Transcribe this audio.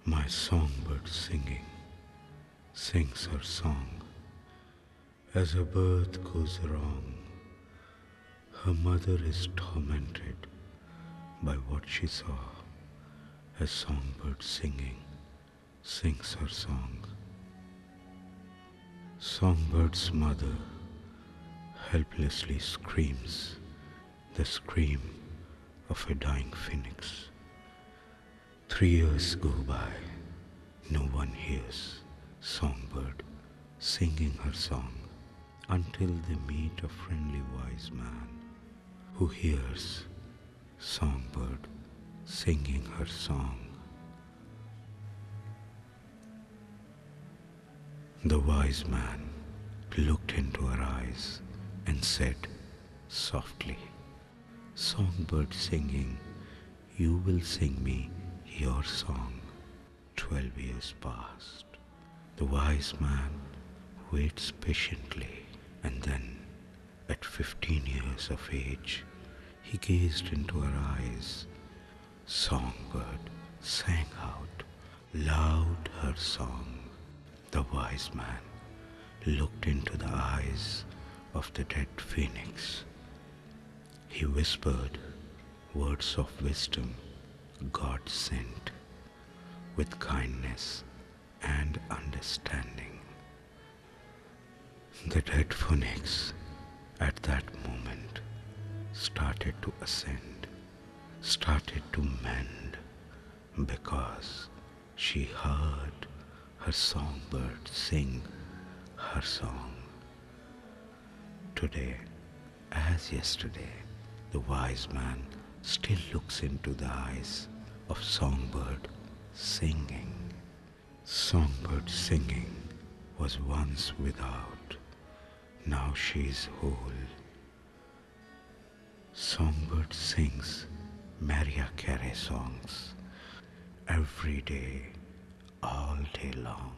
My songbird singing sings her song. As her birth goes wrong, her mother is tormented by what she saw. As songbird singing sings her song. Songbird's mother helplessly screams the scream of a dying phoenix. 3 years go by, no one hears Songbird singing her song until they meet a friendly wise man who hears Songbird singing her song. The wise man looked into her eyes and said softly, Songbird singing, you will sing me your song. 12 years passed. The wise man waits patiently, and then at 15 years of age, he gazed into her eyes. Songbird sang out loud her song. The wise man looked into the eyes of the dead phoenix. He whispered words of wisdom God sent with kindness and understanding. The dead phoenix at that moment started to ascend, started to mend, because she heard her songbird sing her song. Today, as yesterday, the wise man still looks into the eyes of Songbird singing. Songbird singing was once without, now she is whole. Songbird sings Mariah Carey songs every day, all day long.